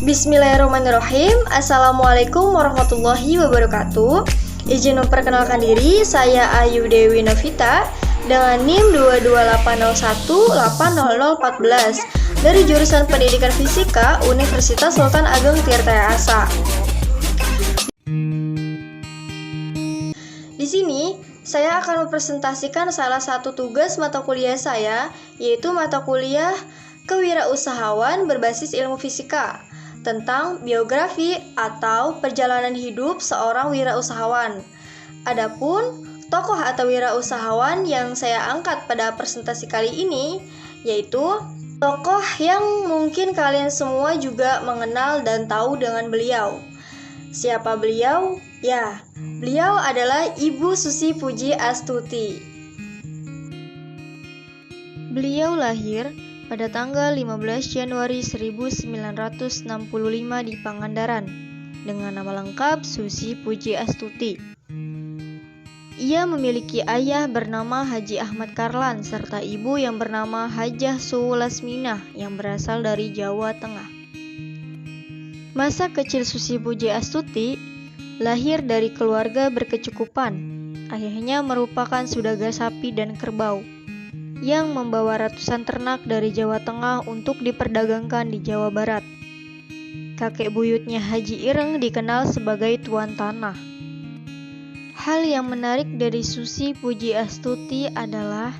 Bismillahirrahmanirrahim. Assalamualaikum warahmatullahi wabarakatuh. Izin memperkenalkan diri, saya Ayu Dewi Novita dengan NIM 228018014 dari jurusan Pendidikan Fisika Universitas Sultan Ageng Tirtayasa. Di sini saya akan mempresentasikan salah satu tugas mata kuliah saya, yaitu mata kuliah Kewirausahawan berbasis ilmu fisika, tentang biografi atau perjalanan hidup seorang wirausahawan. Adapun tokoh atau wirausahawan yang saya angkat pada presentasi kali ini yaitu tokoh yang mungkin kalian semua juga mengenal dan tahu dengan beliau. Siapa beliau? Ya, beliau adalah Ibu Susi Pujiastuti. Beliau lahir pada tanggal 15 Januari 1965 di Pangandaran dengan nama lengkap Susi Pujiastuti. Ia memiliki ayah bernama Haji Ahmad Karlan serta ibu yang bernama Hajah Sulasminah yang berasal dari Jawa Tengah. Masa kecil Susi Pujiastuti lahir dari keluarga berkecukupan. Ayahnya merupakan saudagar sapi dan kerbau yang membawa ratusan ternak dari Jawa Tengah untuk diperdagangkan di Jawa Barat. Kakek buyutnya Haji Ireng dikenal sebagai tuan tanah. Hal yang menarik dari Susi Pujiastuti adalah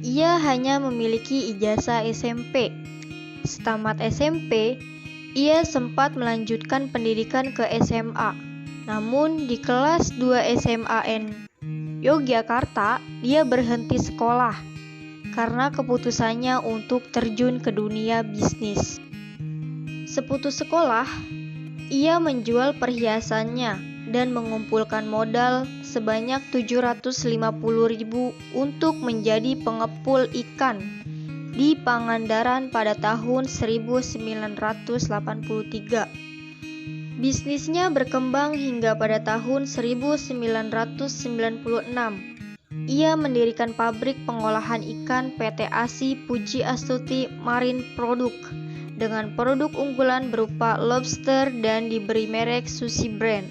ia hanya memiliki ijazah SMP. Setamat SMP, ia sempat melanjutkan pendidikan ke SMA. Namun di kelas 2 SMAN Yogyakarta, dia berhenti sekolah karena keputusannya untuk terjun ke dunia bisnis. Seputus sekolah, ia menjual perhiasannya dan mengumpulkan modal sebanyak 750.000 untuk menjadi pengepul ikan di Pangandaran pada tahun 1983. Bisnisnya berkembang hingga pada tahun 1996. Ia mendirikan pabrik pengolahan ikan PT ASI Pujiastuti Marine Product dengan produk unggulan berupa lobster dan diberi merek Susi Brand.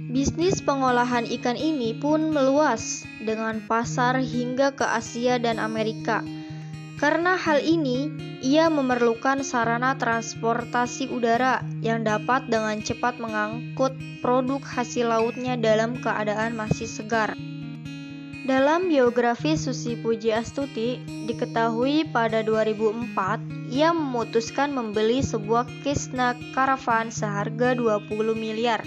Bisnis pengolahan ikan ini pun meluas dengan pasar hingga ke Asia dan Amerika. Karena hal ini, ia memerlukan sarana transportasi udara yang dapat dengan cepat mengangkut produk hasil lautnya dalam keadaan masih segar. Dalam biografi Susi Pujiastuti, diketahui pada 2004, ia memutuskan membeli sebuah Cessna Caravan seharga 20 miliar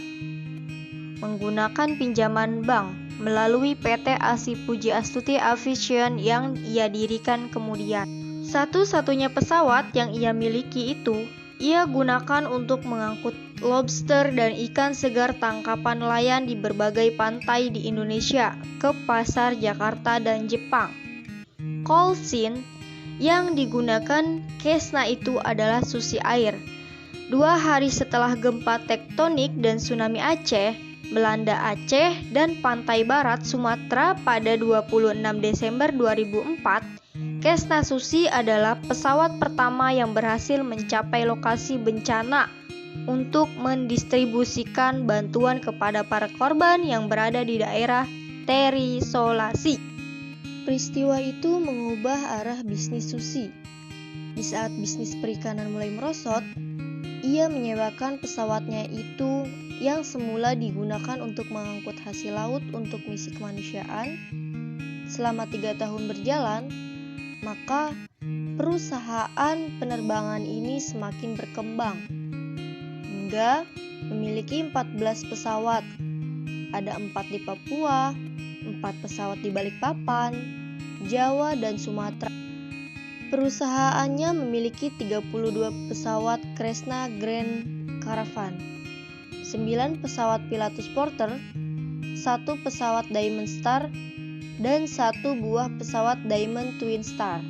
menggunakan pinjaman bank melalui PT ASI Pujiastuti Aviation yang ia dirikan kemudian. Satu-satunya pesawat yang ia miliki itu, ia gunakan untuk mengangkut lobster dan ikan segar tangkapan nelayan di berbagai pantai di Indonesia ke pasar Jakarta dan Jepang. Coal seam yang digunakan Cessna itu adalah Susi Air. 2 hari setelah gempa tektonik dan tsunami Aceh, melanda Aceh dan pantai barat Sumatera pada 26 Desember 2004, Cessna Susi adalah pesawat pertama yang berhasil mencapai lokasi bencana untuk mendistribusikan bantuan kepada para korban yang berada di daerah terisolasi. Peristiwa itu mengubah arah bisnis Susi. Di saat bisnis perikanan mulai merosot, ia menyewakan pesawatnya itu yang semula digunakan untuk mengangkut hasil laut untuk misi kemanusiaan. Selama 3 tahun berjalan, maka perusahaan penerbangan ini semakin berkembang hingga memiliki 14 pesawat. Ada 4 di Papua, 4 pesawat di Balikpapan, Jawa, dan Sumatera. Perusahaannya memiliki 32 pesawat Cessna Grand Caravan, 9 pesawat Pilatus Porter, 1 pesawat Diamond Star, dan 1 buah pesawat Diamond Twin Star.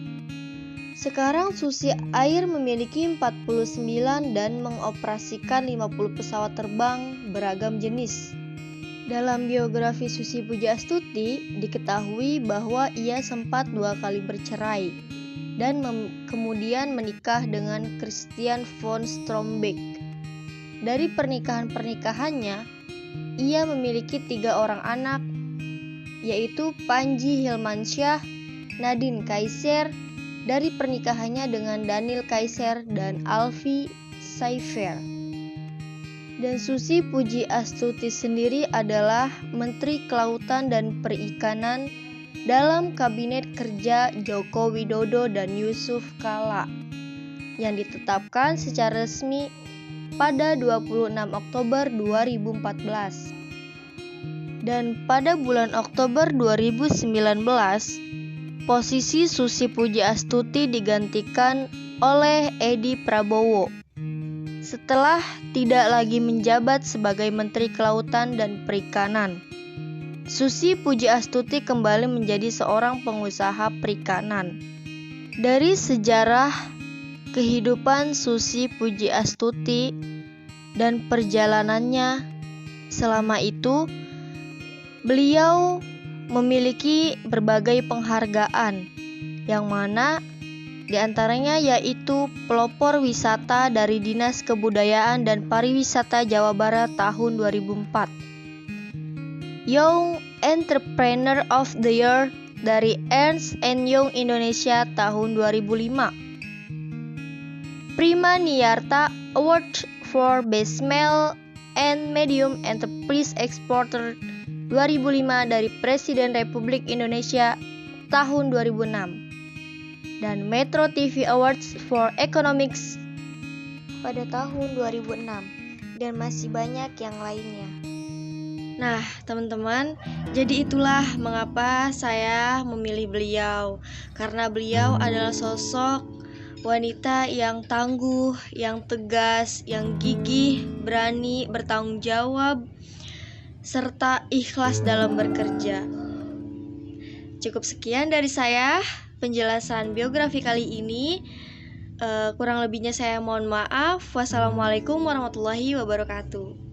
Sekarang Susi Air memiliki 49 dan mengoperasikan 50 pesawat terbang beragam jenis. Dalam biografi Susi Pujiastuti diketahui bahwa ia sempat 2 kali bercerai. dan kemudian menikah dengan Christian von Strombeck. Dari pernikahannya, ia memiliki 3 orang anak, yaitu Panji Hilmansyah, Nadine Kaiser, dari pernikahannya dengan Daniel Kaiser dan Alfie Seifer. Dan Susi Pujiastuti sendiri adalah Menteri Kelautan dan Perikanan dalam Kabinet Kerja Joko Widodo dan Yusuf Kala yang ditetapkan secara resmi pada 26 Oktober 2014. Dan pada bulan Oktober 2019, posisi Susi Pujiastuti digantikan oleh Edi Prabowo setelah tidak lagi menjabat sebagai Menteri Kelautan dan Perikanan. Susi Pujiastuti kembali menjadi seorang pengusaha perikanan. Dari sejarah kehidupan Susi Pujiastuti dan perjalanannya selama itu, beliau memiliki berbagai penghargaan, yang mana diantaranya yaitu pelopor wisata dari Dinas Kebudayaan dan Pariwisata Jawa Barat tahun 2004, Young Entrepreneur of the Year dari Ernst & Young Indonesia tahun 2005, Prima Niyarta Award for Best Small and Medium Enterprise Exporter 2005 dari Presiden Republik Indonesia tahun 2006, dan Metro TV Awards for Economics pada tahun 2006, dan masih banyak yang lainnya. Nah, teman-teman, jadi itulah mengapa saya memilih beliau, karena beliau adalah sosok wanita yang tangguh, yang tegas, yang gigih, berani, bertanggung jawab, serta ikhlas dalam bekerja. Cukup sekian dari saya penjelasan biografi kali ini. Kurang lebihnya saya mohon maaf. Wassalamualaikum warahmatullahi wabarakatuh.